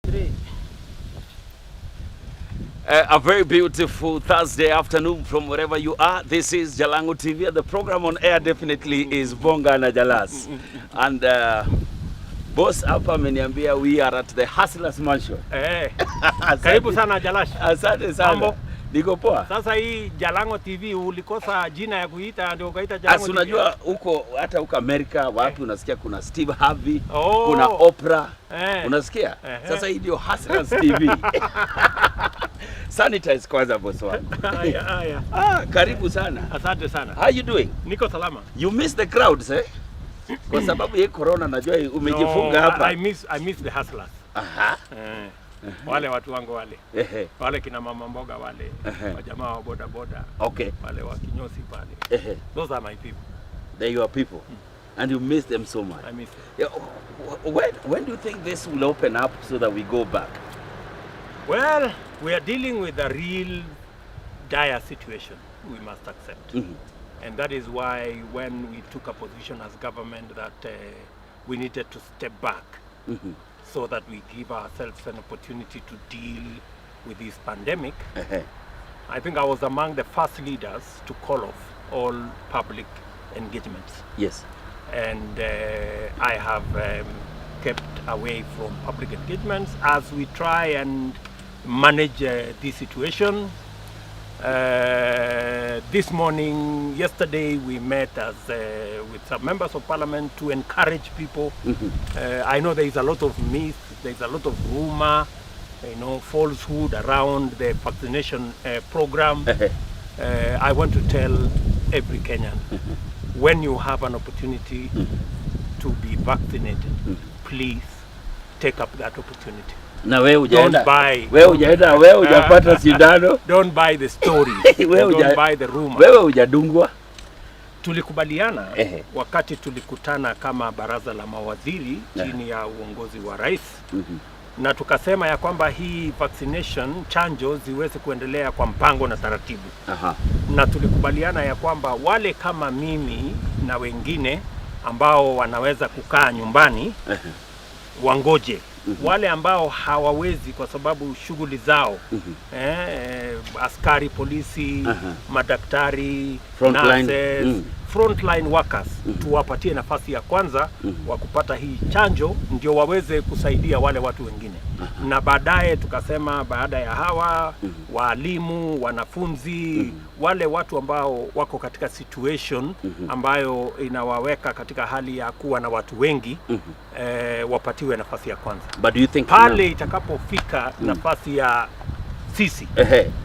3. A very beautiful Thursday afternoon from wherever you are. This is Jalango TV. The program on air definitely is Bonga na Jalas. And boss hapa ameniambia we are at the Hustlers Mansion. Karibu sana Jalash. Asante sana. Mambo? Niko poa. Sasa hii Jalango TV ulikosa jina ya kuita ndio ukaita Jalango TV. Unajua huko hata huko Amerika wapi unasikia kuna Steve Harvey, kuna Oprah. Unasikia? Sasa hii ndio Hustlers TV. Sanitize kwanza boss wangu. Karibu sana. Asante sana. How you doing? Niko salama. You miss the crowds, eh? Kwa sababu ya corona najua umejifunga hapa. I miss the hustlers. Wale watu wangu wale. Wale kina mama mboga wale. Wajamaa wa boda boda. Okay. Wale wa kinyosi pale. Those are my people. They are your people. And you miss them so much. I miss them. Yeah, when do you think this will open up so that we go back? Well, we are dealing with a real dire situation, we must accept. And that is why when we took a position as government that we needed to step back so that we give ourselves an opportunity to deal with this pandemic. I think I was among the first leaders to call off all public engagements. Yes. And I have kept away from public engagements as we try and manage this situation. This morning, yesterday, we met with some members of parliament to encourage people. I know there is a lot of myth, there is a lot of rumor, falsehood around the vaccination program. I want to tell every Kenyan, when you have an opportunity to be vaccinated, please take up that opportunity. Na wewe hujaenda. Wewe hujapata sindano. Don't buy the stories. Don't buy the rumor. Wewe hujadungwa. Tulikubaliana wakati tulikutana kama baraza la mawaziri chini ya uongozi wa rais. Na tukasema ya kwamba hii vaccination chanjo ziweze kuendelea kwa mpango na taratibu. Na tulikubaliana ya kwamba wale kama mimi na wengine ambao wanaweza kukaa nyumbani wangoje. Wale ambao hawawezi kwa sababu shughuli zao askari polisi, madaktari, frontline workers tuwapatie nafasi ya kwanza wa kupata hii chanjo ndio waweze kusaidia wale watu wengine. Na baadaye tukasema baada ya hawa walimu, wanafunzi, wale watu ambao wako katika situation ambayo inawaweka katika hali ya kuwa na watu wengi wapatiwe nafasi ya kwanza. But do you think pale itakapofika nafasi ya sisi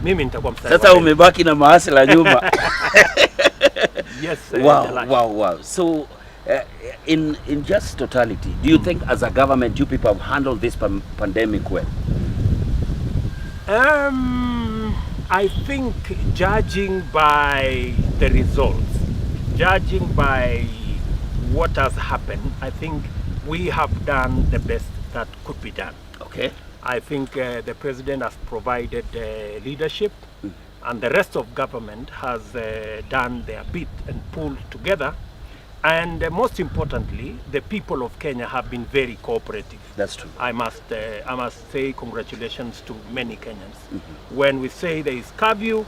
mimi nitakuwa mstari. Sasa umebaki na mahasla nyuma. Yes. Wow. So in just totality, do you think as a government you people have handled this pandemic well? I think judging by the results, judging by what has happened, I think we have done the best that could be done. Okay. I think the president has provided leadership, and the rest of government has done their bit and pulled together. And most importantly, the people of Kenya have been very cooperative. That's true. I must say congratulations to many Kenyans. When we say there is curfew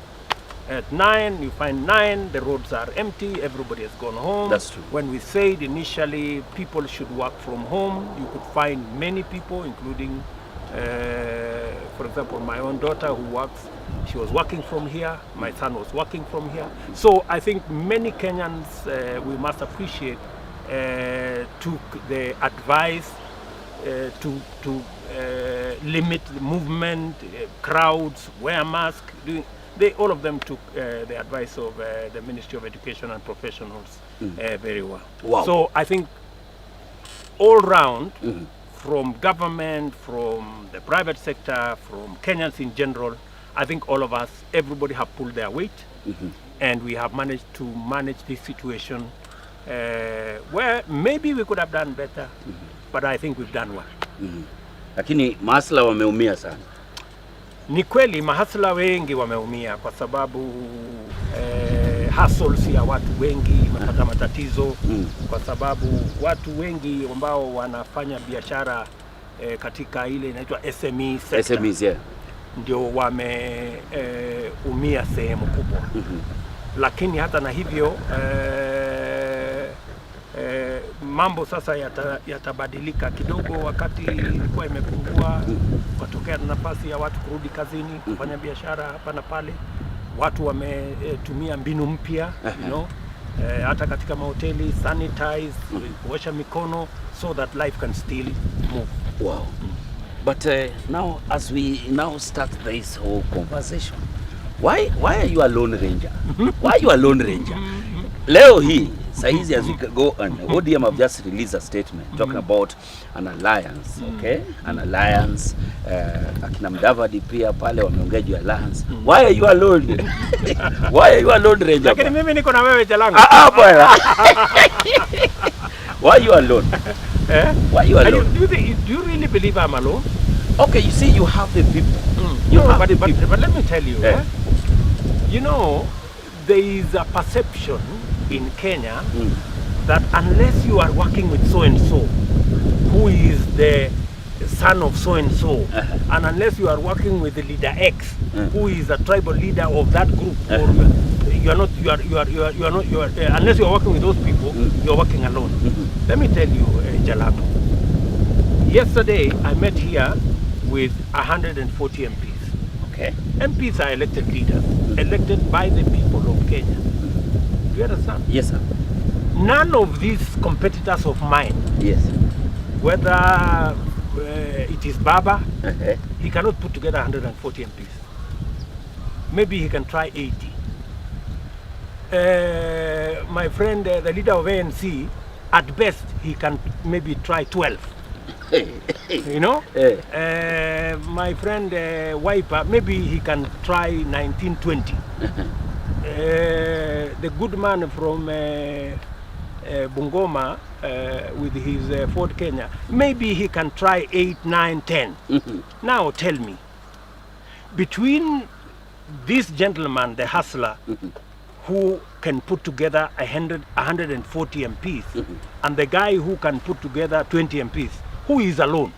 at 9, you find 9, the roads are empty, everybody has gone home. That's true. When we said initially people should work from home, you could find many people, including, for example, my own daughter who works. She was working from here. My son was working from here. So I think many Kenyans, we must appreciate, took the advice to limit the movement, crowds, wear masks. All of them took the advice of the Ministry of Education and Professionals very well. Wow. So I think all round, from government, from the private sector, from Kenyans in general, I think all of us, everybody have pulled their weight, and we have managed to manage this situation where maybe we could have done better, but I think we've done well. Lakini mahasla wameumia sana. Ni kweli mahasla wengi wameumia kwa sababu hustles ya watu wengi imepata matatizo kwa sababu watu wengi ambao wanafanya biashara katika ile inaitwa SME sector. SMEs, yeah. Ndio wameumia sehemu kubwa. Lakini hata na hivyo mambo sasa yatabadilika kidogo, wakati ilikuwa imepungua, kutokea nafasi ya watu kurudi kazini, kufanya biashara hapa na pale. Watu wametumia mbinu mpya, you know, hata katika mahoteli sanitize, kuosha mikono, so that life can still move. Wow. But now, as we now start this whole conversation, why are you a lone ranger? Why are you a lone ranger? Leo hii, saizi, as we go on, ODM have just released a statement talking about an alliance, okay? An alliance. Akina Mdavadi pia pale wameongea juu alliance. Why are you alone? Why are you a lone ranger? Lakini mimi niko na wewe Jalango. Bwana. Why are you alone? Why are you alone? Do you really believe I'm alone? Okay, you see, you have the people. But let me tell you, you know, there is a perception in Kenya that unless you are working with so-and-so, who is the son of so-and-so, and unless you are working with the leader X, who is a tribal leader of that group, or unless you are working with those people, you are working alone. Let me tell you, Jalango. Yesterday, I met here with 140 MPs. Okay. MPs are elected leaders, elected by the people of Kenya. Do you understand? Yes, sir. None of these competitors of mine, yes, whether it is Baba, he cannot put together 140 MPs. Maybe he can try 80. My friend, the leader of ANC, at best, he can maybe try 12. You know? My friend Wiper, maybe he can try 19, 20. The good man from Bungoma with his Ford Kenya, maybe he can try 8, 9, 10. Now tell me, between this gentleman, the hustler, who can put together 140 MPs, and the guy who can put together 20 MPs, who is alone?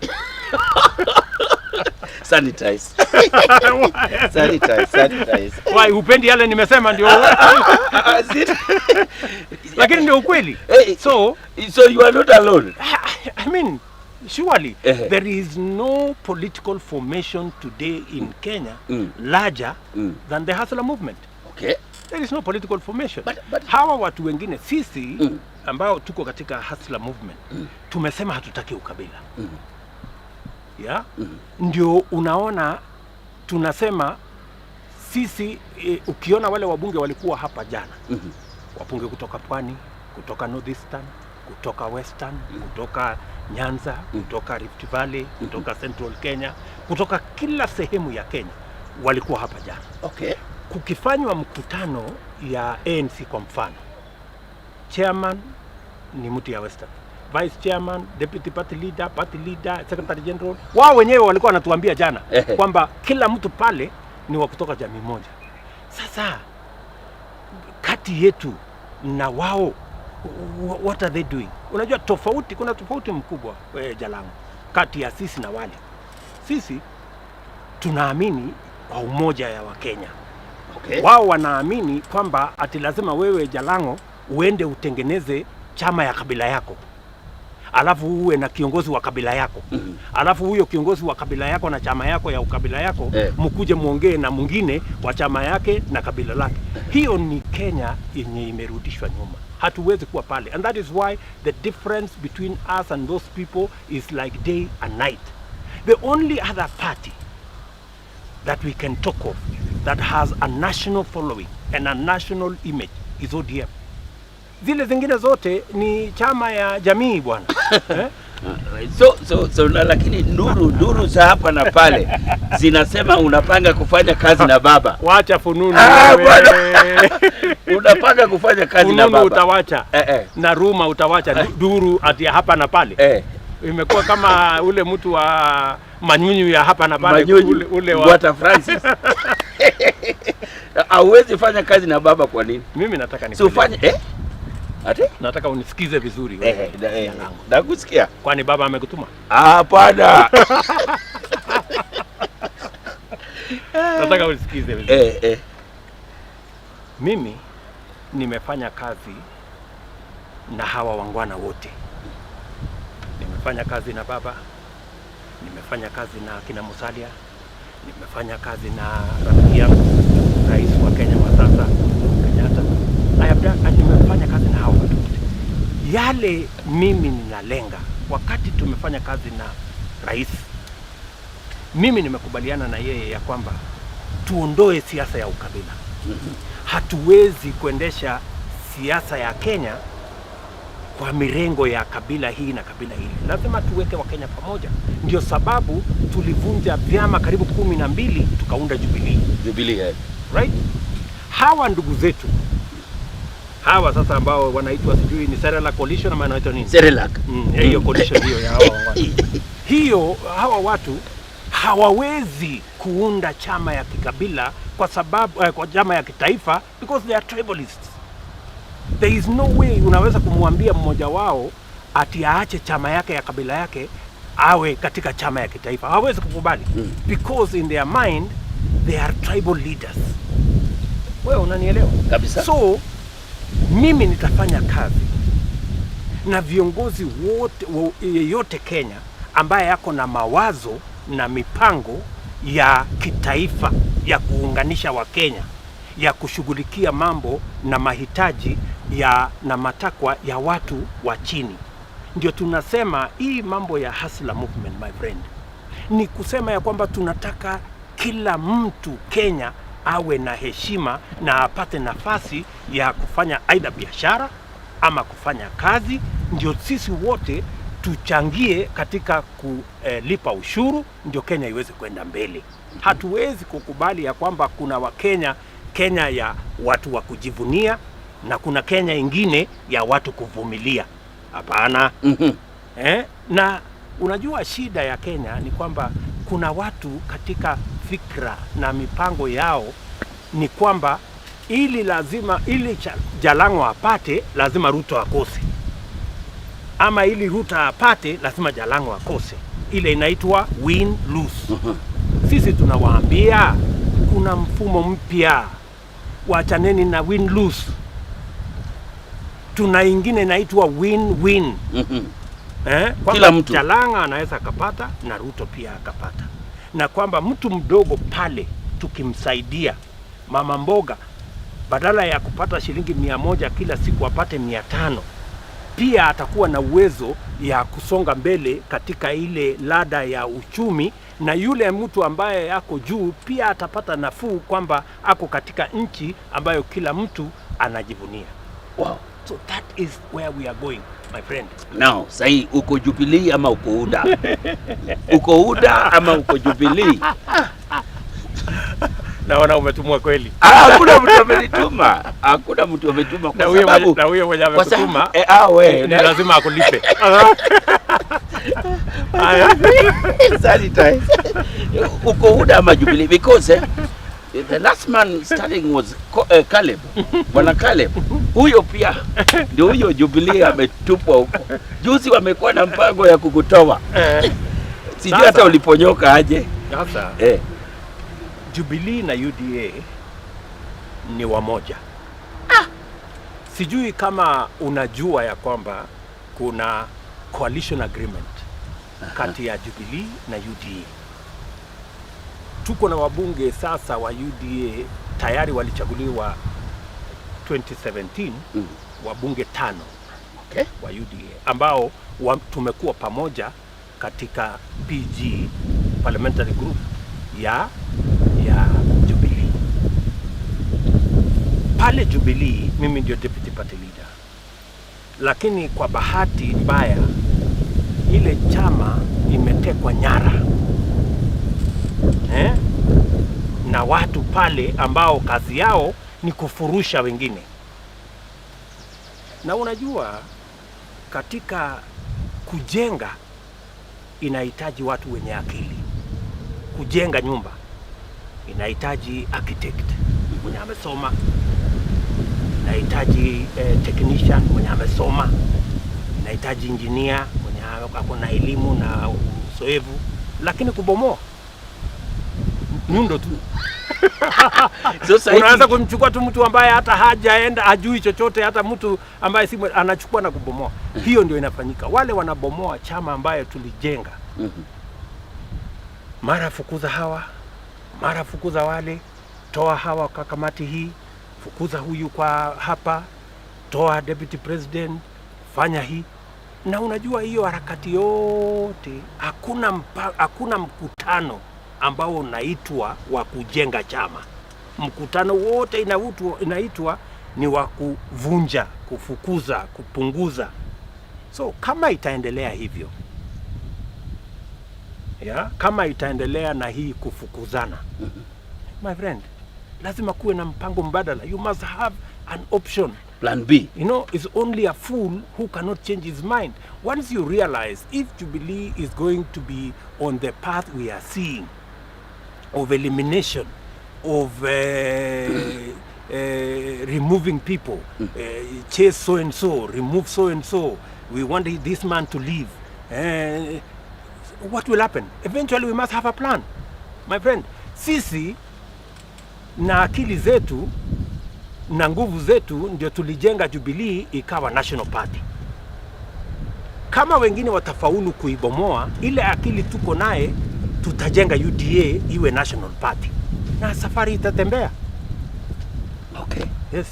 Sanitize. Sanitize. Why, upendi yale nimesema ndio. Lakini ndio ukweli. So you are not alone. I mean, surely there is no political formation today in Kenya larger than the hustler movement. Okay. There is no political formation. But hawa watu wengine sisi ambao tuko katika hustler movement tumesema hatutaki ukabila. Yeah? Ndio unaona tunasema sisi ukiona wale wabunge walikuwa hapa jana. Wabunge kutoka Pwani, kutoka Northeastern, kutoka Western, kutoka Nyanza, kutoka Rift Valley, kutoka Central Kenya, kutoka kila sehemu ya Kenya walikuwa hapa jana. Okay. Kukifanywa mkutano ya ANC kwa mfano, chairman ni mtu ya Western, vice chairman, deputy party leader, secretary general, wao wenyewe walikuwa wanatuambia jana kwamba kila mtu pale ni wa kutoka jamii moja. Sasa kati yetu na wao, what are they doing? Unajua tofauti, kuna tofauti mkubwa Jalango kati ya sisi na wale. Sisi tunaamini kwa umoja ya Wakenya. Okay. Wao wanaamini kwamba ati lazima wewe Jalango uende utengeneze chama ya kabila yako, alafu uwe na kiongozi wa kabila yako, alafu huyo kiongozi wa kabila yako na chama yako ya ukabila yako mkuje muongee na mwingine wa chama yake na kabila lake. Hiyo ni Kenya yenye imerudishwa nyuma. Hatuwezi kuwa pale, and that is why the difference between us and those people is like day and night. The only other party that we can talk of that has a national following and a national image is ODM. Zile zingine zote ni chama ya jamii bwana. So lakini nduru za hapa na pale zinasema unapanga kufanya kazi na baba. Wacha fununu. Unapanga kufanya kazi na baba. Utawacha. Na Ruma utawacha. Duru ati hapa na pale. Imekuwa kama ule mtu wa manyunyu ya hapa na pale, ule wa Bwana Francis. Hauwezi fanya kazi na baba kwa nini? Mimi nataka nifanye. Ati? Nataka unisikize vizuri wewe. Nakusikia. Kwani baba amekutuma? Hapana. Nataka unisikize vizuri. Mimi nimefanya kazi na hawa wangwana wote. Nimefanya kazi na baba, nimefanya kazi na kina Musalia, nimefanya kazi na rafiki yangu rais wa Kenya wa sasa Kenyatta. Nimefanya kazi na hawa watu wote. Yale mimi ninalenga wakati tumefanya kazi na rais, mimi nimekubaliana na yeye ya kwamba tuondoe siasa ya ukabila. Hatuwezi kuendesha siasa ya Kenya kwa mirengo ya kabila hii na kabila hili. Lazima tuweke Wakenya pamoja. Ndio sababu tulivunja vyama karibu 12 tukaunda Jubilee. Right? Hawa ndugu zetu hawa sasa ambao wanaitwa sijui ni Serelak coalition ama wanaitwa nini? Serelak. Hiyo coalition hiyo ya hawa watu. Hawa watu hawawezi kuunda chama ya kikabila kwa sababu kwa chama ya kitaifa because they are tribalists. There is no way unaweza kumwambia mmoja wao ati aache chama yake ya kabila yake awe katika chama ya kitaifa. Hawezi kukubali because in their mind they are tribal leaders. Wewe unanielewa? Kabisa. So mimi nitafanya kazi na viongozi wote yeyote Kenya ambaye yako na mawazo na mipango ya kitaifa ya kuunganisha Wakenya, ya kushughulikia mambo na mahitaji na matakwa ya watu wa chini. Ndio tunasema hii mambo ya hustler movement, my friend, ni kusema ya kwamba tunataka kila mtu Kenya awe na heshima na apate nafasi ya kufanya aidha biashara ama kufanya kazi. Ndio sisi wote tuchangie katika kulipa ushuru, ndio Kenya iweze kwenda mbele. Hatuwezi kukubali ya kwamba kuna Kenya ya watu wa kujivunia na kuna Kenya ingine ya watu kuvumilia. Hapana. Na unajua shida ya Kenya ni kwamba kuna watu katika fikra na mipango yao ni kwamba ili Jalango apate lazima Ruto akose, ama ili Ruto apate lazima Jalango akose. Ile inaitwa win lose. Sisi tunawaambia kuna mfumo mpya, wachaneni na win lose. Tuna ingine inaitwa win win. Kila mtu Jalango anaweza akapata na Ruto pia akapata, na kwamba mtu mdogo pale tukimsaidia, mama mboga, badala ya kupata shilingi 100 kila siku apate 500, pia atakuwa na uwezo ya kusonga mbele katika ile ladder ya uchumi, na yule mtu ambaye yako juu pia atapata nafuu kwamba ako katika nchi ambayo kila mtu anajivunia. Wow. So that is where we are going, my friend. Now, sahi uko Jubilee ama uko UDA? Uko UDA ama uko Jubilee? Naona umetumwa kweli. Hakuna mtu amenituma. Hakuna mtu ametuma kwa sababu na huyo mwenye amekutuma wewe ni lazima akulipe. Sanitize. Uko UDA ama Jubilee? Because the last man starting was Caleb. Bwana Caleb. Huyo pia ndio huyo Jubilee ametupwa huko. Juzi wamekuwa na mpango ya kukutoa. Sijui hata uliponyoka aje. Sasa Jubilee na UDA ni wamoja. Sijui kama unajua ya kwamba kuna coalition agreement kati ya Jubilee na UDA. Tuko na wabunge sasa wa UDA tayari walichaguliwa 2017, wabunge 5 wa UDA ambao tumekuwa pamoja katika PG parliamentary group ya Jubilee. Pale Jubilee mimi ndio deputy party leader, lakini kwa bahati mbaya ile chama imetekwa nyara na watu pale ambao kazi yao ni kufurusha wengine. Na unajua katika kujenga inahitaji watu wenye akili. Kujenga nyumba inahitaji architect mwenye amesoma, nahitaji technician mwenye amesoma, nahitaji engineer mwenye ako na elimu na uzoefu, lakini kubomoa nyundo tu. Unaanza kumchukua tu mtu ambaye hata hajaenda hajui chochote, hata mtu ambaye si anachukua na kubomoa. Hiyo ndio inafanyika. Wale wanabomoa chama ambaye tulijenga. Mara fukuza hawa, mara fukuza wale, toa hawa kwa kamati hii, fukuza huyu kwa hapa, toa deputy president, fanya hii. Na unajua hiyo harakati yote, hakuna mkutano ambao unaitwa wa kujenga chama. Mkutano wote inaitwa ni wa kuvunja, kufukuza, kupunguza. So kama itaendelea hivyo, kama itaendelea na hii kufukuzana, my friend, lazima kuwe na mpango mbadala. You must have an option. Plan B. You know, it's only a fool who cannot change his mind. Once you realize if Jubilee is going to be on the path we are seeing of elimination, of removing people, chase so and so, remove so and so, we want this man to leave, what will happen? Eventually we must have a plan, my friend. Sisi na akili zetu na nguvu zetu ndio tulijenga Jubilee ikawa national party. Kama wengine watafaulu kuibomoa, ile akili tuko naye tutajenga UDA iwe national party na safari itatembea. Okay. Yes.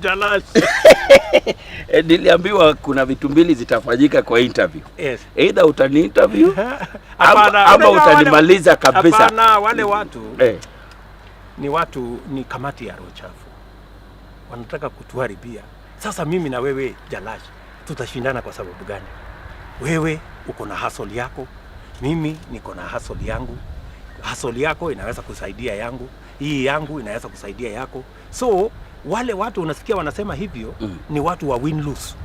Jalas. Niliambiwa kuna vitu mbili zitafanyika kwa interview. Yes. Either utani interview ama utanimaliza kabisa. Hapana, wale watu ni kamati ya roho chafu. Wanataka kutuharibia. Sasa mimi na wewe Jalas tutashindana kwa sababu gani? Wewe uko na hustle yako, mimi niko na hustle yangu. Hustle yako inaweza kusaidia yangu, hii yangu inaweza kusaidia yako. So wale watu unasikia wanasema hivyo ni watu wa win lose.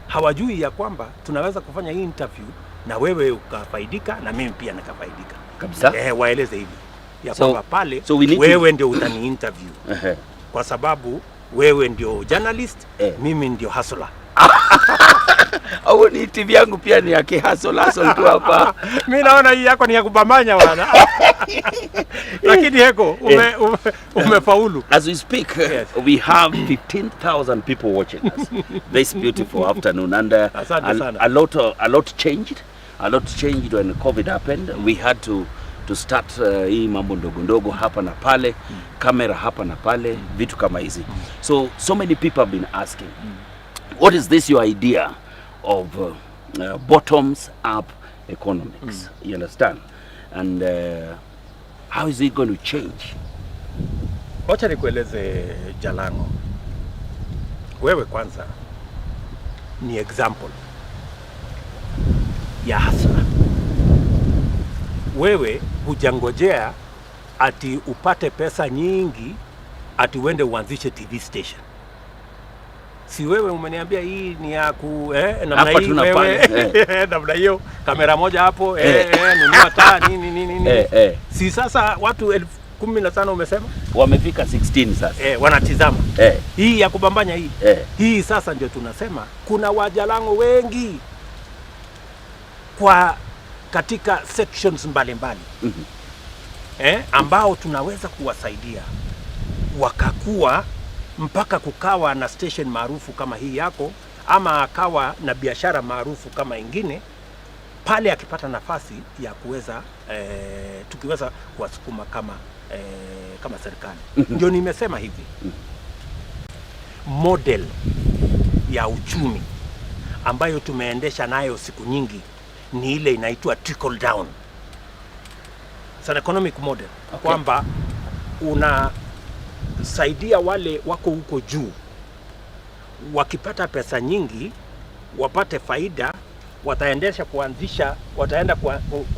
Hawajui ya kwamba tunaweza kufanya hii interview na wewe ukafaidika na mimi pia nikafaidika. Kabisa. Waeleze hivi ya kwamba pale wewe ndio utani interview. Kwa sababu wewe ndio journalist, mimi ndio hustler. Au ni TV yangu pia ni yake hustle tu hapa. Mimi naona hii yako ni ya kubamanya bwana. Lakini heko umefaulu. As we speak, we have 15,000 people watching us this beautiful afternoon, and a lot changed. A lot changed when COVID happened. We had to start hii mambo ndogo ndogo hapa na pale, kamera hapa na pale, vitu kama hizi. So many people have been asking, what is this your idea of bottoms up economics? You understand? And how is it going to change? Wacha nikueleze Jalango. Wewe kwanza ni example ya hustler. Wewe hujangojea ati upate pesa nyingi ati uende uanzishe TV station. Si wewe umeniambia hii ni ya namna hii wewe namna hiyo kamera moja hapo nunua taa nini. Si sasa watu 15,000 umesema wamefika 16 sasa wanatizama hii ya kubambanya hii hii. Sasa ndio tunasema kuna Wajalango wengi kwa katika sections mbalimbali ambao tunaweza kuwasaidia wakakuwa mpaka kukawa na station maarufu kama hii yako, ama akawa na biashara maarufu kama ingine pale akipata nafasi ya kuweza tukiweza kuwasukuma kama serikali. Ndio nimesema hivi, model ya uchumi ambayo tumeendesha nayo siku nyingi ni ile inaitwa trickle down. It's an economic model. Okay. Kwamba unasaidia wale wako huko juu, wakipata pesa nyingi wapate faida, wataenda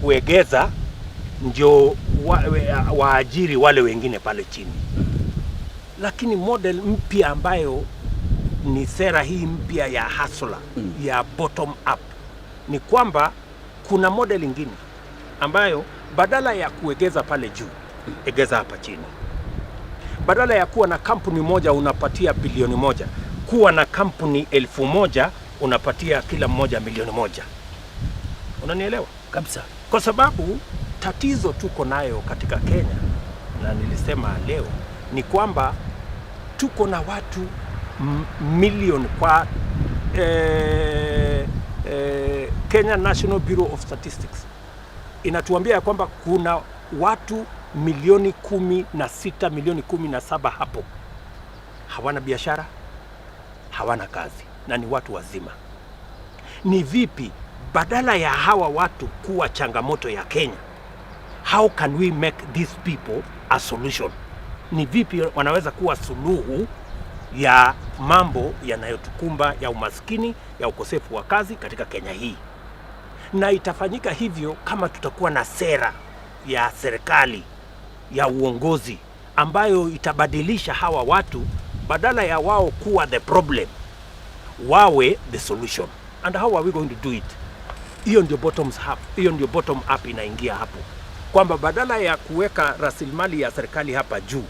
kuegeza, ndio waajiri wale wengine pale chini. Lakini model mpya ambayo ni sera hii mpya ya hustler, ya bottom up, ni kwamba kuna model ingine ambayo badala ya kuegeza pale juu, egeza hapa chini. badala ya kuwa na kampuni moja unapatia bilioni moja, kuwa na kampuni 1000 unapatia kila mmoja milioni moja. Unanielewa? Kabisa. Kwa sababu tatizo tuko nayo katika Kenya, na nilisema leo, ni kwamba tuko na watu milioni kwa Kenya National Bureau of Statistics inatuambia ya kwamba kuna watu milioni 16, milioni 17 hapo hawana biashara, hawana kazi, na ni watu wazima. Ni vipi badala ya hawa watu kuwa changamoto ya Kenya, how can we make these people a solution? Ni vipi wanaweza kuwa suluhu ya mambo yanayotukumba ya umaskini, ya ukosefu wa kazi katika Kenya hii? Na itafanyika hivyo kama tutakuwa na sera ya serikali ya uongozi ambayo itabadilisha hawa watu, badala ya wao kuwa the problem, wawe the solution. And how are we going to do it? Hiyo ndio bottom up inaingia hapo, kwamba badala ya kuweka rasilimali ya serikali hapa juu,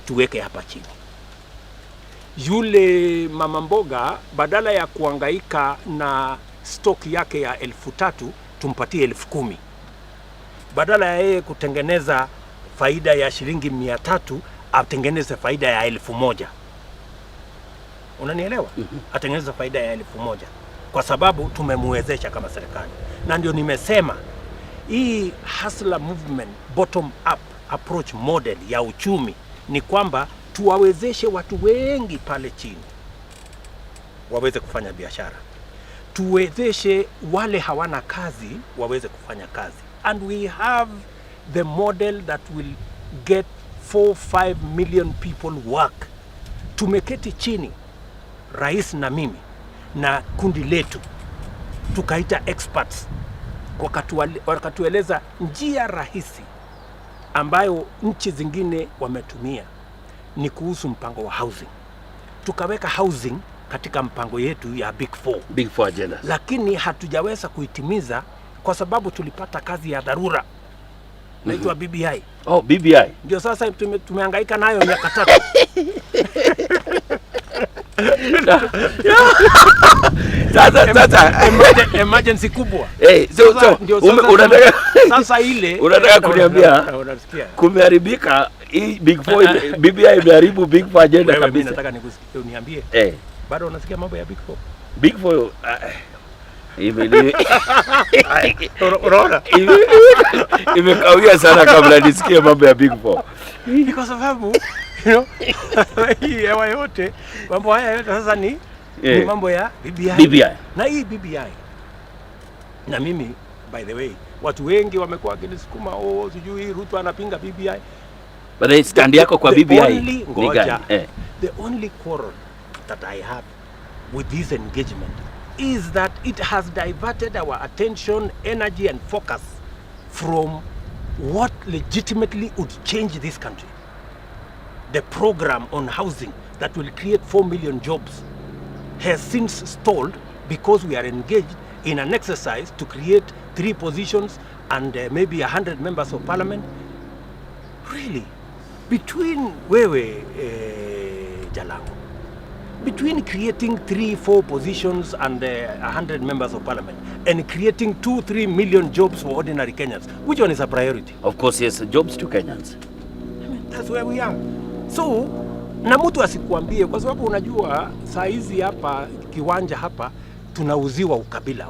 tuweke hapa chini. Yule mama mboga badala ya kuangaika na stock yake ya 3,000 tumpatie 10,000. Badala ya yeye kutengeneza faida ya shilingi 300 atengeneze faida ya 1,000. Unanielewa? Atengeneze faida ya 1,000 kwa sababu tumemwezesha kama serikali. Na ndio nimesema hii hustler movement bottom up approach model ya uchumi ni kwamba tuwawezeshe watu wengi pale chini waweze kufanya biashara, tuwezeshe wale hawana kazi waweze kufanya kazi, and we have the model that will get 4-5 million people work. Tumeketi chini, rais na mimi na kundi letu, tukaita experts wakatueleza njia rahisi ambayo nchi zingine wametumia ni kuhusu mpango wa housing. Tukaweka housing katika mpango yetu ya Big Four agenda, lakini hatujaweza kuitimiza kwa sababu tulipata kazi ya dharura inaitwa BBI. Oh, BBI ndio sasa tumehangaika nayo miaka 3. Sasa emergency kubwa. Unataka sasa ile unataka kuniambia kumeharibika hii Big Four, BBI imeharibu Big Four agenda kabisa. Mimi nataka uniambie. Bado unasikia mambo ya Big Four? Big Four imekawia sana kabla nisikie mambo ya Big Four. Ni kwa sababu hii hewa yote, mambo haya yote sasa ni mambo ya BBI. Na hii BBI, na mimi by the way, watu wengi wamekuwa wakinisukuma, sijui Ruto anapinga BBI. But it's stand yako kwa BBI. The only quarrel that I have with this engagement is that it has diverted our attention, energy and focus from what legitimately would change this country. The program on housing that will create 4 million jobs has since stalled because we are engaged in an exercise to create 3 positions and maybe 100 members of parliament. Really, between Jalango, between creating 3-4 positions and 100 members of parliament and creating 2-3 million jobs for ordinary Kenyans, which one is a priority? Of course, yes, jobs to Kenyans. I mean, that's where we are. So, na mtu asikuambie, kwa sababu unajua saa hizi hapa kiwanja hapa tunauziwa ukabila.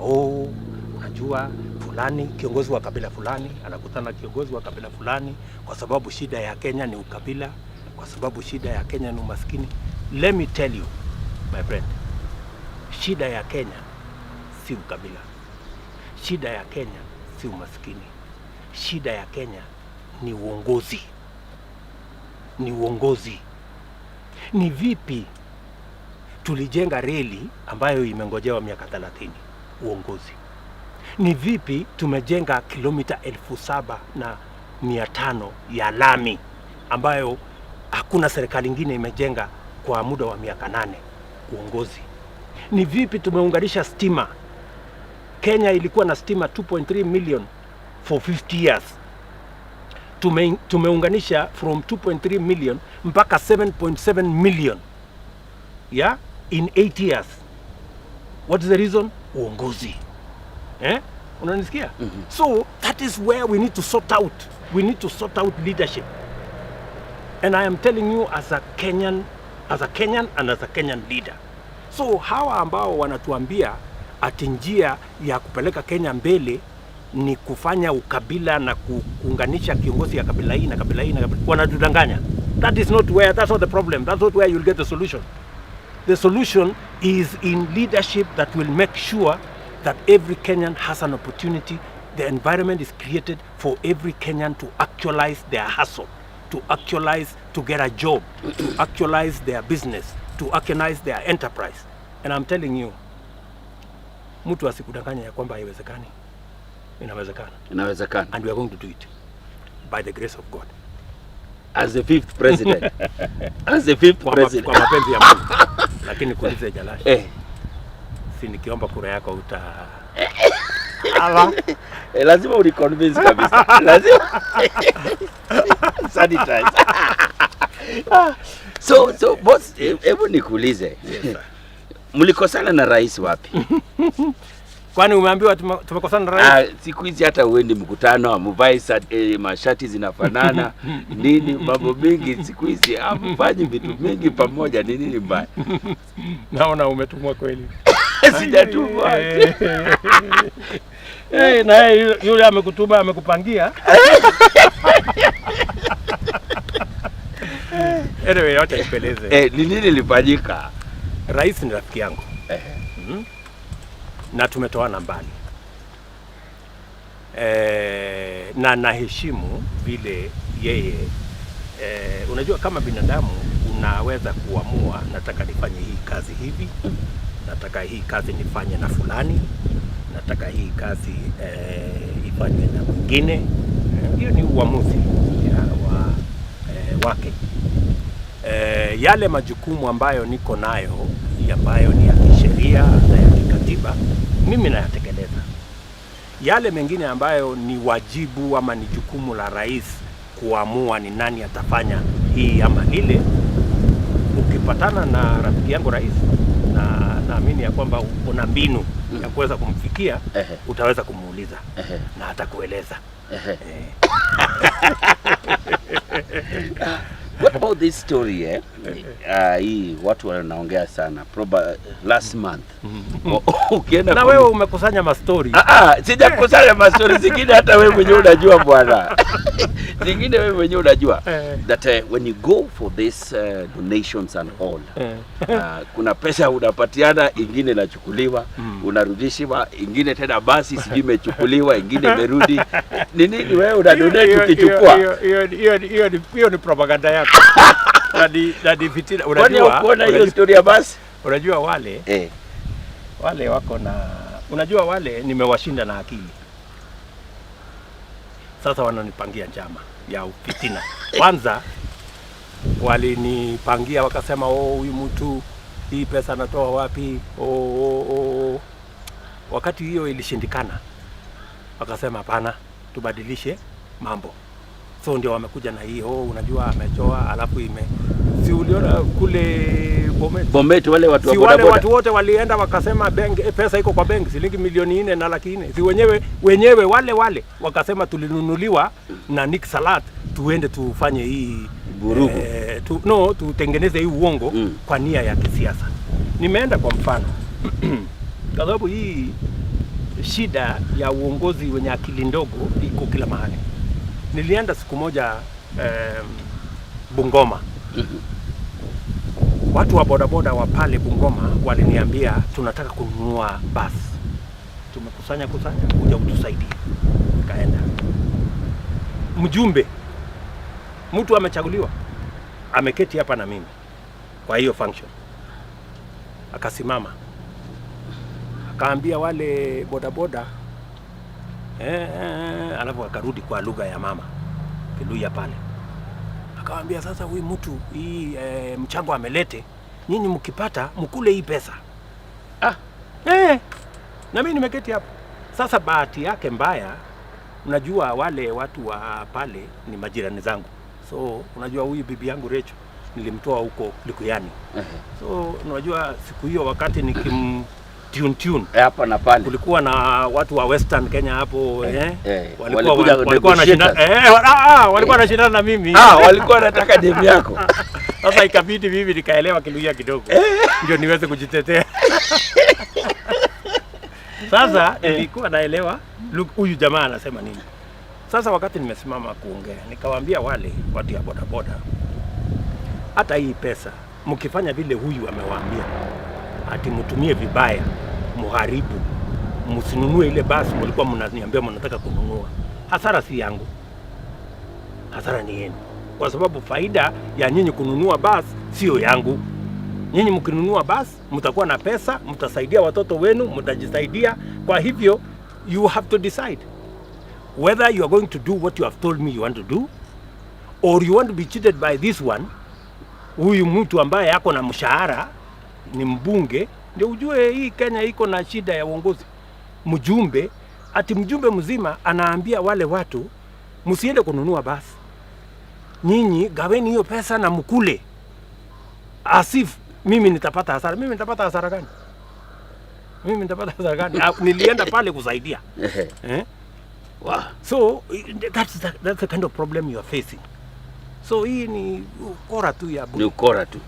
Unajua fulani, kiongozi wa kabila fulani anakutana kiongozi wa kabila fulani, kwa sababu shida ya Kenya ni ukabila, kwa sababu shida ya Kenya ni umaskini. Let me tell you, my friend, shida ya Kenya si ukabila, shida ya Kenya si umaskini, shida ya Kenya ni uongozi. Ni uongozi. Ni vipi tulijenga reli ambayo imengojewa miaka 30? Uongozi. Ni vipi tumejenga kilomita 7,500 ya lami ambayo hakuna serikali nyingine imejenga kwa muda wa miaka 8? Uongozi. Ni vipi tumeunganisha stima? Kenya ilikuwa na stima 2.3 million for 50 years. tumeunganisha from 2.3 million mpaka 7.7 million, yeah, in 8 years. What is the reason? Uongozi. Unanisikia? So that is where we need to sort out. We need to sort out leadership. And I am telling you as a Kenyan and as a Kenyan leader. So hawa ambao wanatuambia ati njia ya kupeleka Kenya mbele ni kufanya ukabila na kuunganisha kiongozi ya kabila hii na kabila hii na kabila, wanatudanganya. That's not the problem. That's not where you'll get the solution. The solution is in leadership that will make sure that every Kenyan has an opportunity. The environment is created for every Kenyan to actualize their hustle, to actualize, to get a job, to actualize their business, to actualize their enterprise. And I'm telling you, mtu asikudanganya ya kwamba haiwezekani. Inawezekana. Inawezekana. And we are going to do it by the grace of God. As the 5th president. As the 5th president. Kwa mapenzi ya Mungu. Lakini kuulize Jalash. Si nikiomba kura yako uta lazima uniconvince kabisa. Lazima. Sanitize. So boss, hebu nikuulize. Yes, sir. Mlikosana na rais wapi? Kwani umeambiwa tumekosana na rais? Siku hizi hata uendi mkutano amuvai mashati zinafanana nini, mambo mengi siku hizi amfanyi vitu mingi pamoja, ni nini mbaya? Naona umetumwa kweli. Sijatumwa. Na yule amekutuma amekupangia. Anyway, acha nipeleze. Ni nini lifanyika? Rais ni rafiki yangu. Na tumetoana mbali. Na naheshimu vile yeye, unajua kama binadamu unaweza kuamua, nataka nifanye hii kazi hivi, nataka hii kazi nifanye na fulani, nataka hii kazi ifanywe na mwingine. Hiyo ni uamuzi wake. Yale majukumu ambayo niko nayo, ambayo ni ya kisheria na ya kikatiba, mimi nayatekeleza. Yale mengine ambayo ni wajibu ama ni jukumu la rais kuamua ni nani atafanya hii ama lile, ukipatana na rafiki yangu rais, na naamini ya kwamba una mbinu ya kuweza kumfikia, utaweza kumuuliza na atakueleza. What about this story hii watu wanaongea sana last month. Ukienda na wewe umekusanya mastori. Sijakusanya mastori zingine, hata wewe mwenyewe unajua bwana. Zingine wewe mwenyewe unajua that when you go for this donations and all, kuna pesa unapatiana, ingine inachukuliwa, unarudishiwa, ingine tena basi sijui imechukuliwa, ingine imerudi. Nini wewe unadonate ukichukua? Hiyo ni propaganda yako. Nadi fitina. Unajua hiyo story ya basi? Unajua wale wale wako na, unajua wale nimewashinda na akili. Sasa wananipangia njama ya fitina. Kwanza walinipangia wakasema, huyu mtu hii pesa anatoa wapi? Wakati hiyo ilishindikana, wakasema hapana, tubadilishe mambo. So ndio wamekuja na hii, unajua amechoa, alafu si uliona kule Bomet wale watu wa bodaboda, wale watu wote walienda wakasema pesa iko kwa benki shilingi milioni 4 na laki 4. Si wenyewe wale wakasema tulinunuliwa na Nick Salat, tuende tufanye hii burugu, tutengeneze hii uongo kwa nia ya kisiasa. Nimeenda kwa mfano kwa sababu hii shida ya uongozi wenye akili ndogo iko kila mahali. Nilienda siku moja Bungoma. Watu wa bodaboda wa pale Bungoma waliniambia tunataka kununua basi. Tumekusanya kuja utusaidie. Kaenda. Mjumbe, mtu amechaguliwa, ameketi hapa na mimi kwa hiyo function. Akasimama, akaambia wale bodaboda, alafu akarudi kwa lugha ya mama Kiluya pale. Akawaambia sasa huyu mtu hii mchango amelete, nyinyi mkipata mkule hii pesa. Na mimi nimeketi hapo. Sasa bahati yake mbaya, unajua wale watu wa pale ni majirani zangu. So unajua huyu bibi yangu Recho nilimtoa huko Likuyani. So unajua siku hiyo wakati nikim tune hapa na pale kulikuwa na watu wa Western Kenya hapo walikuwa wanashindana na mimi. Walikuwa wanataka demu yako. Sasa ikabidi mimi nikaelewa Kiluhya kidogo ndio niweze kujitetea. Sasa nilikuwa naelewa huyu jamaa anasema nini. Sasa wakati nimesimama kuongea nikawaambia wale watu ya bodaboda, hata hii pesa mkifanya vile huyu amewaambia ati mtumie vibaya, muharibu, msinunue ile basi mlikuwa mnaniambia mnataka kununua, hasara si yangu, hasara ni yenu, kwa sababu faida ya nyinyi kununua basi sio yangu. Nyinyi mkinunua basi mtakuwa na pesa, mtasaidia watoto wenu, mtajisaidia. Kwa hivyo you have to decide whether you are going to do what you have told me you want to do, or you want to be cheated by this one. Huyu mtu ambaye yako na mshahara ni mbunge, ndio ujue hii Kenya iko na shida ya uongozi. Mjumbe, ati mjumbe mzima anaambia wale watu msiende kununua basi, nyinyi gaweni hiyo pesa na mkule, asif mimi nitapata hasara. Mimi nitapata hasara gani? Mimi nitapata hasara gani? Nilienda pale kusaidia. Wow. So that's the kind of problem you are facing. So hii ni ukora tu ya ni ukora tu.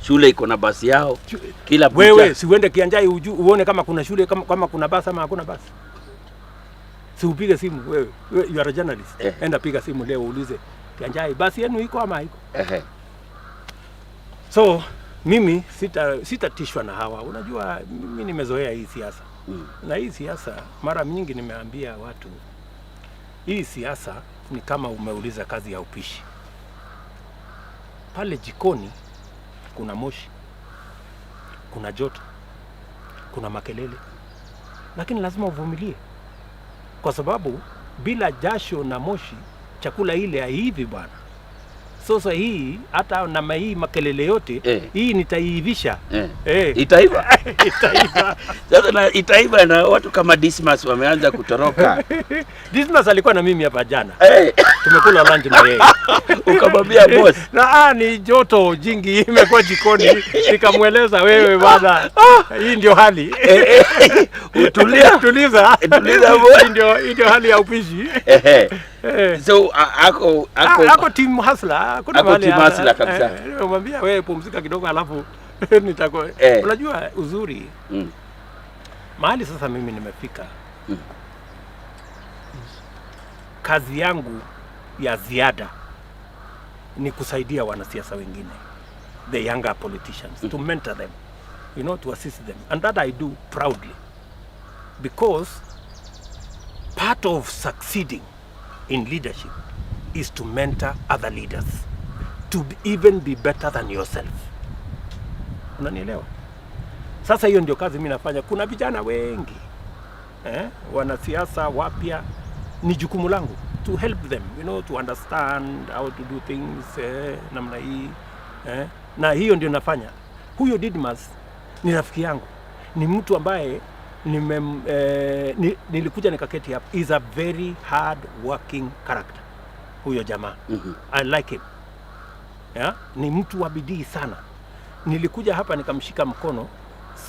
Shule iko na basi yao kila bucha. Wewe si uende Kianjai uone kama kuna shule, kama kuna basi ama hakuna basi. Si upige simu wewe. You are a journalist. Enda piga simu leo uulize Kianjai basi yenu iko ama haiko. So mimi sitatishwa na hawa. Unajua mimi nimezoea hii siasa. Na hii siasa mara nyingi nimeambia watu, hii siasa ni kama umeuliza kazi ya upishi. Pale jikoni kuna moshi, kuna joto, kuna makelele, lakini lazima uvumilie, kwa sababu bila jasho na moshi chakula ile haivi bwana. Sasa hii hata na hii makelele yote hii nitaiivisha. Itaiva. Itaiva. Sasa na itaiva na watu kama Dismas wameanza kutoroka. Dismas alikuwa na mimi hapa jana. Tumekula lunch na yeye. Ukamwambia boss, na ni joto jingi imekuwa jikoni. Nikamweleza wewe bwana, hii ndio hali. Tuliza boss. Hii ndio hali ya upishi. So ako team hustler, kuna mahali team hustler kabisa. Nimwambia wewe pumzika kidogo alafu nitakuwa. Unajua uzuri. Mahali sasa mimi nimefika. Kazi yangu ya ziada ni kusaidia wanasiasa wengine, the younger politicians, to mentor them, to assist them, and that I do proudly, because part of succeeding in leadership is to mentor other leaders to even be better than yourself. Unanielewa? Sasa hiyo ndio kazi mimi nafanya. Kuna vijana wengi wanasiasa wapya, ni jukumu langu to help them, to understand how to do things namna hii. Na hiyo ndio nafanya. Huyo Didmas ni rafiki yangu, ni mtu ambaye nilikuja nikaketi hapa. Is a very hard working character huyo jamaa. I like him. Ni mtu wa bidii sana. Nilikuja hapa nikamshika mkono,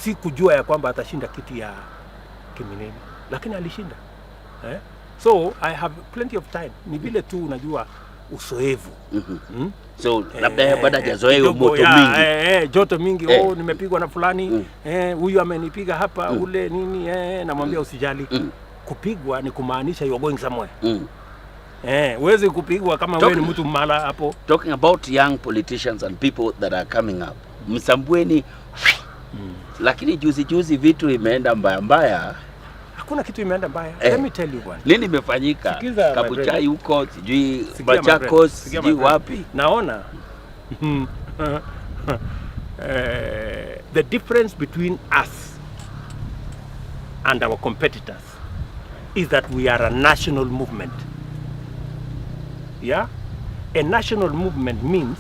si kujua ya kwamba atashinda kiti ya Kiminini, lakini alishinda. So I have plenty of time. Ni vile tu unajua usoevu. So labda baada ya zoea moto mingi. Joto mingi. Nimepigwa na fulani. Huyu amenipiga hapa ule nini. Namwambia usijali. Kupigwa ni kumaanisha you are going somewhere. Uweze kupigwa kama wewe ni mtu mala hapo. Talking about young politicians and people that are coming up. Msambweni. Lakini juzi vitu imeenda mbaya. Hakuna kitu imeenda mbaya. Let me tell you one. Nini imefanyika? Kabuchai huko, sijui Machakos, sijui wapi. Naona the difference between us and our competitors is that we are a national movement. Yeah? A national movement means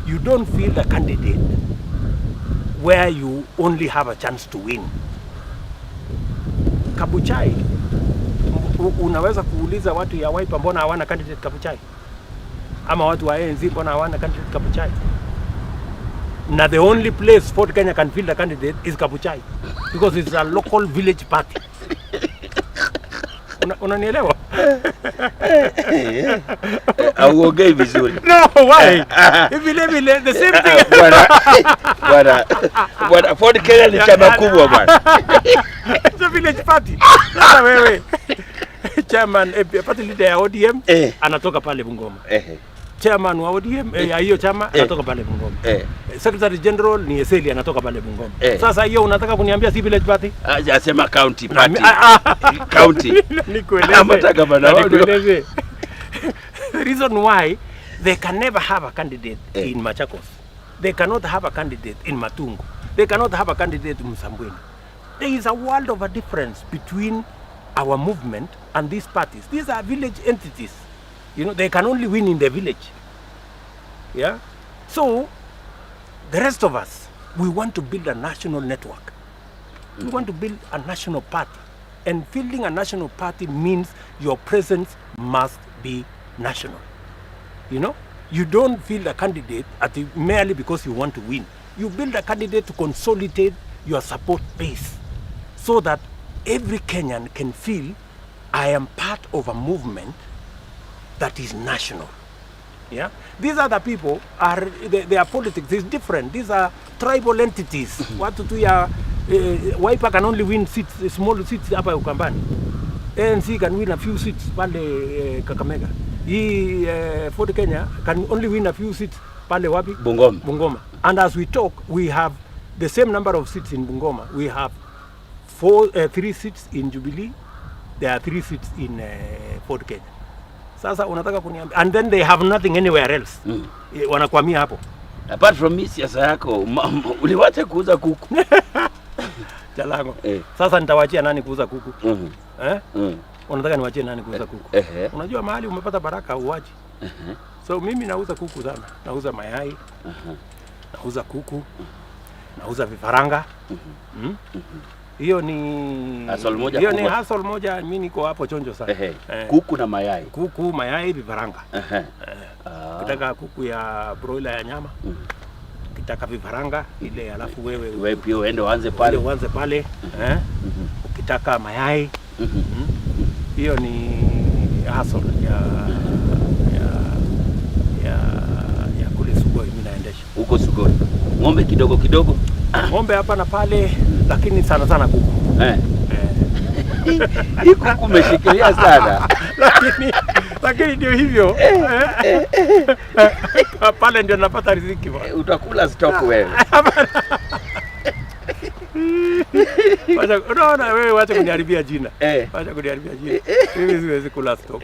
you don't field a candidate where you only have a chance to win. Kabuchai, unaweza kuuliza watu ya Wiper mbona hawana candidate Kabuchai? Ama watu wa ANC mbona hawana candidate Kabuchai? Na the only place Ford Kenya can field a candidate is Kabuchai because it's a local village party. Unanielewa? Auongei vizuri. No, why? Vile the same thing. Bwana Ford Kenya ni chama kubwa bwana. It's a village party. Sasa wewe chairman party leader ya ODM anatoka pale Bungoma. Chairman wa ODM ya hiyo chama anatoka pale Bungoma. Secretary General ni Eseli anatoka pale Bungoma. Sasa hiyo unataka kuniambia si village party? Hajasema county party. County. Nikueleze. The reason why they can never have a candidate in Machakos. They cannot have a candidate in Matungu. They cannot have a candidate in Msambweni. There is a world of a difference between our movement and these parties. These are village entities. You know, they can only win in the village. Yeah? So, the rest of us, we want to build a national network. We want to build a national party. And building a national party means your presence must be national. You know? You don't build a candidate merely because you want to win. You build a candidate to consolidate your support base so that every Kenyan can feel I am part of a movement that is national. Yeah, these other people their politics is different. These are tribal entities. Watu tu ya Wiper can only win seats, small seats hapa Ukambani. ANC can win a few seats pale Kakamega. Ford Kenya can only win a few seats pale wapi? Bungoma. And as we talk, we have the same number of seats in Bungoma. We have 3 seats in Jubilee. There are 3 seats in Ford Kenya. Sasa unataka kuniambia, and then they have nothing anywhere else. Wanakwamia hapo. Apart from me siasa yako, uliwacha kuuza kuku. Jalango. Sasa nitawachia nani kuuza kuku? Unataka niwachie nani kuuza kuku? Unajua mahali umepata baraka uache. So mimi nauza kuku sana. Nauza mayai. Nauza kuku. Nauza vifaranga. Hiyo ni hustle moja. Hiyo ni hustle moja, mimi niko hapo chonjo sana. Kuku na mayai. Kuku, mayai, vifaranga. Ukitaka kuku ya broiler ya nyama. Ukitaka vifaranga ile, alafu wewe pia uende uanze pale. Ukitaka mayai. Hiyo ni hustle ya kule Sugoi mimi naendesha. Huko Sugoi. Ng'ombe kidogo. Ng'ombe hapa na pale, lakini sana kuku. Hii kuku umeshikilia sana. Lakini ndio hivyo. Pale ndio napata riziki bwana. Utakula stock wewe. Unaona wewe, wacha kuniharibia jina. Wacha kuniharibia jina. Mimi siwezi kula stock.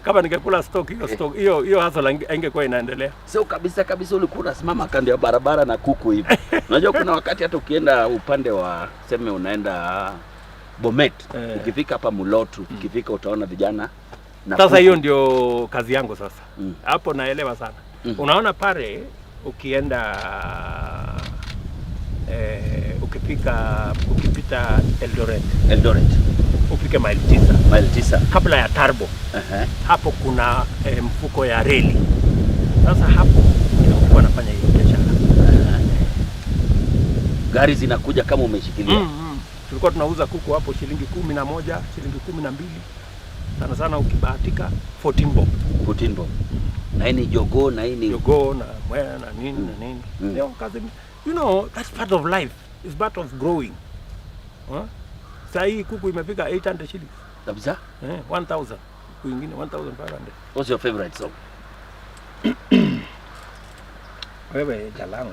Kama ningekula stock, hiyo hustle ingekuwa inaendelea. So kabisa ulikuwa unasimama kando ya barabara na kuku hivi. Unajua kuna wakati hata ukienda upande wa sema unaenda Bomet, ukifika hapa Mulotu, ukifika utaona vijana na sasa hiyo ndio kazi yangu sasa. Hapo naelewa sana. Unaona pale ukienda ukipita Eldoret. Upike mile 9 kabla ya Turbo. Hapo kuna mfuko ya reli. Sasa hapo nilikuwa nafanya hiyo biashara. Gari zinakuja kama umeshikilia. Tulikuwa tunauza kuku hapo shilingi 11, shilingi 12. Sana ukibahatika 14 bob. Na hii ni jogoo na mwea na nini. Leo kazi, you know, that's part of life. It's part of growing. Sasa hii kuku imefika 800 shillings. Kabisa? 1000. Kuku nyingine 1500. What's your favorite song? Wewe Jalango.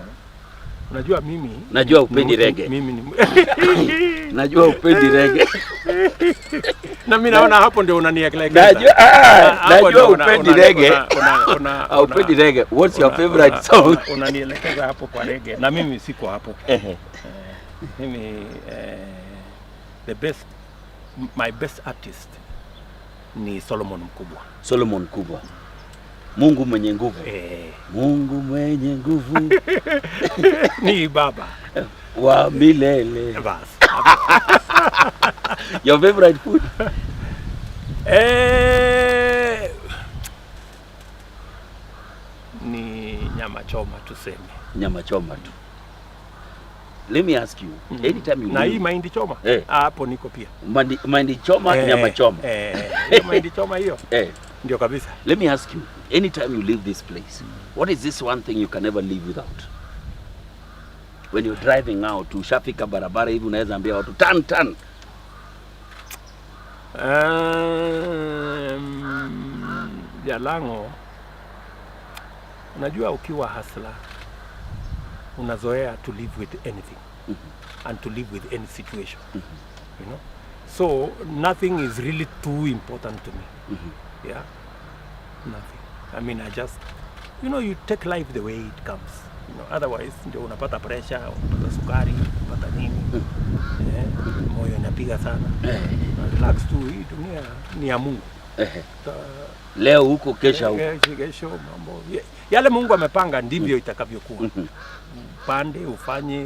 Unajua mimi najua upendi reggae. Mimi ni najua upendi reggae. Na mimi naona hapo ndio unanielekeza. Najua upendi reggae. Upendi reggae. What's your favorite song? Unanielekeza hapo kwa reggae. Na mimi siko hapo. Mimi my best artist ni Solomon Mkubwa. Mungu mwenye nguvu. Mungu mwenye nguvu. Ni baba wa milele. Bas. Your favorite food? Ni nyama choma tuseme. Nyama choma tu. Let me ask you, anytime you na hii mahindi choma, hapo niko pia. Mahindi choma, nyama choma. Mahindi choma hiyo. Ndio kabisa. Let me ask you, anytime you leave this place, what is this one thing you can never live without? When you're driving out, ushafika barabara hivi unaweza ambia watu tan. Jalango, unajua ukiwa hustler unazoea to live with anything and to live with any situation, you know, so nothing is really too important to me. Yeah, nothing. I mean, I just, you know, you take life the way it comes, you know, otherwise ndio unapata pressure, unapata sukari, unapata nini, moyo inapiga sana. Relax tu, hii dunia ni ya Mungu. Leo huko kesho huko. Kesho mambo yale Mungu amepanga ndivyo itakavyokuwa. Pande ufanye.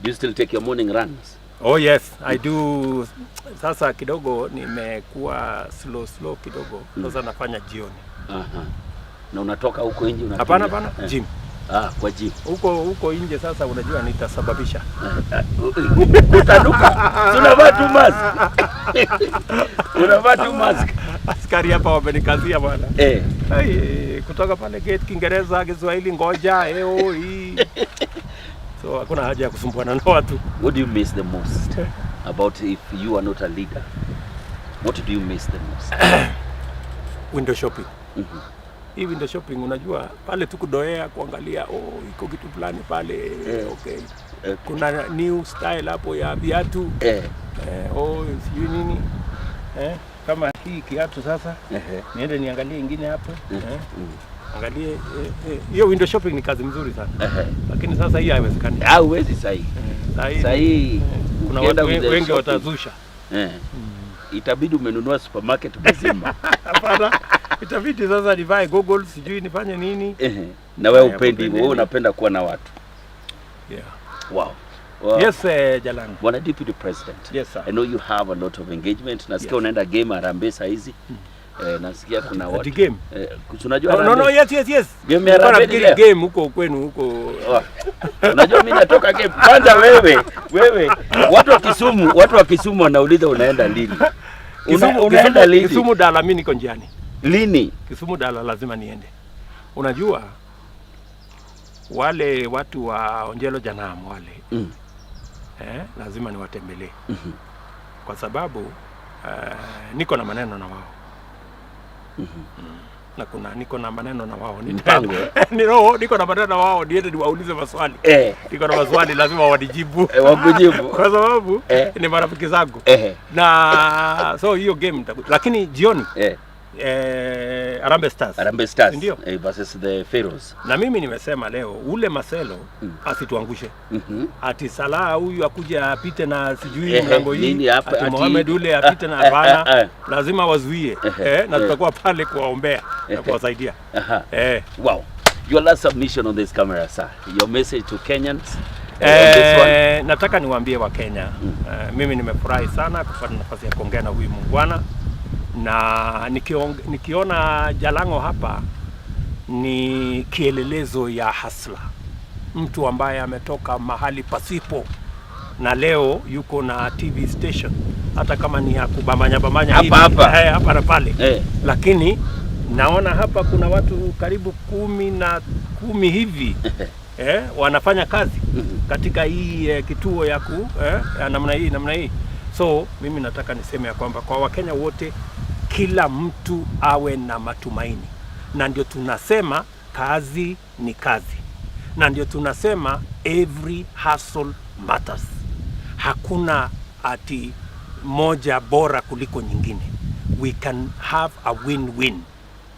Do you still take your morning runs? Oh yes, I do. Sasa kidogo nimekuwa slow kidogo. Sasa nafanya jioni. Na unatoka huko nje Hapana, gym. Kwa gym. Huko nje sasa unajua nitasababisha. Utanuka. Tunavaa tu mask. Unavaa tu mask. Askari hapa wamenikazia bwana. Kutoka pale gate Kiingereza, Kiswahili, ngoja hii. So hakuna haja ya kusumbuana na watu. What do you miss the most about if you are not a leader? What do you miss the most? Window shopping. Hii window shopping unajua pale tu kudoea kuangalia iko kitu fulani pale, okay. Kuna new style hapo ya viatu. Sijui nini. Kama hii kiatu sasa, niende niangalie ingine hapo. Angalie hiyo window shopping ni kazi mzuri sana. Lakini sasa hii haiwezekani. Hauwezi sahi. Sahi kuna watu wengi watazusha. Itabidi umenunua supermarket mzima. Hapana. Itabidi sasa nivae Google, sijui nifanye nini. Na wewe upendi, wewe unapenda kuwa na watu. Yeah. Wow. Yes, Jalango. Bwana Deputy President. Yes, sir. I know you have a lot of engagement. Nasikia unaenda game Harambee saa hizi. Nasikia kuna watu. The game. Unajua No, yes. Game ya Harambee game huko kwenu huko. Unajua mimi natoka game. Kwanza wewe watu wa Kisumu wanauliza unaenda lini? Unaenda lini? Kisumu Dala mimi niko njiani. Lini? Kisumu Dala lazima niende. Unajua wale watu wa Onjelo Janam wale. Lazima niwatembelee. Kwa sababu niko na maneno na wao. Niko na maneno na wao. Niko na maneno na wao, niende niwaulize maswali. Niko na maswali lazima wanijibu. Wakujibu. Kwa sababu ni marafiki zangu. Na so hiyo game lakini jioni Harambee Stars. Ndio. Versus the Pharaohs. Na mimi nimesema leo ule Marcelo asituangushe. Ati Salah huyu akuja apite na sijui mlango hii. Ati Mohamed ule apite na hapana. Lazima wazuie. Na tutakuwa pale kuwaombea na kuwasaidia. Wow. Your last submission on this camera, sir. Your message to Kenyans. Nataka niwaambie wa Kenya. Mimi nimefurahi sana kupata nafasi ya kuongea na huyu muungwana. Na nikiona Jalango hapa ni kielelezo ya hasla. Mtu ambaye ametoka mahali pasipo na leo yuko na TV station, hata kama ni ya kubamanya hapa na pale. Lakini naona hapa kuna watu karibu 10 hivi wanafanya kazi katika hii kituo ya namna hii. So mimi nataka niseme ya kwamba kwa Wakenya wote kila mtu awe na matumaini. Na ndio tunasema kazi ni kazi. Na ndio tunasema every hustle matters. Hakuna ati moja bora kuliko nyingine. We can have a win-win.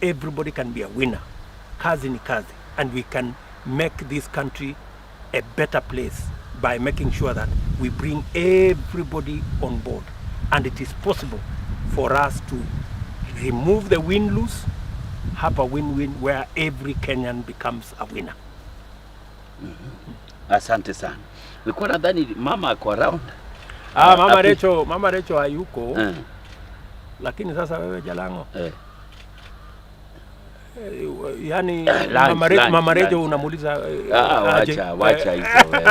Everybody can be a winner. Kazi ni kazi. And we can make this country a better place by making sure that we bring everybody on board. And it is possible for us to remove the win-lose, have a win-win where every Kenyan becomes a winner. Asante sana. Nilikuwa nadhani mama ako around. Mama Recho hayuko. Lakini sasa wewe Jalango, yani mama Rejo unamuuliza wacha hizo wewe.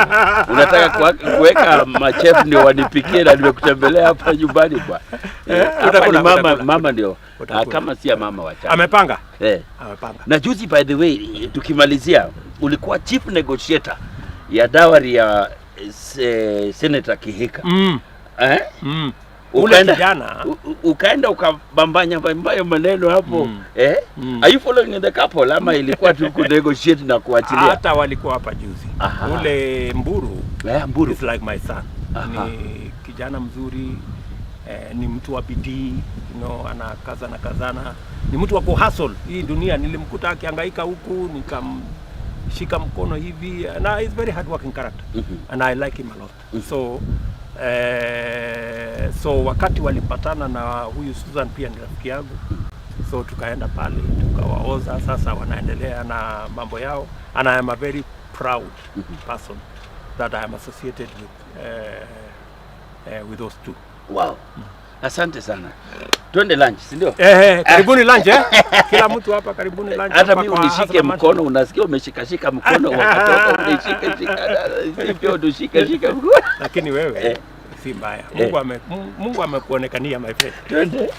Unataka kuweka machef ndio wanipikie na nimekutembelea hapa nyumbani kwa. Mama ndio. Kama si ya mama wacha. Amepanga? Amepanga. Na juzi by the way tukimalizia ulikuwa chief negotiator ya dawari ya Senator Kihika. Ukaenda ukabambanya maneno hapo. Are you following the couple ama ilikuwa tu ku negotiate na kuachilia? Hata walikuwa hapa juzi. Ule Mburu is like my son. Ni kijana mzuri, ni mtu wa bidii, anakazana. Ni mtu wa kuhustle. Hii dunia nilimkuta akihangaika huku, nikamshika mkono hivi, and he's very hard working character. And I like him a lot. So wakati walipatana na huyu Susan pia ni rafiki yangu, so tukaenda pale tukawaoza, sasa wanaendelea na mambo yao, and I am a very proud person that I am associated with those two. Wow. Asante sana. Twende lunch, si ndio? Karibuni lunch Kila mtu hapa karibuni lunch. Hata mimi unishike mkono, unasikia umeshika mkono wakatoka unishika sivyo unishika mkono. Lakini wewe si mbaya. Mungu amekuonekania my friend. Twende.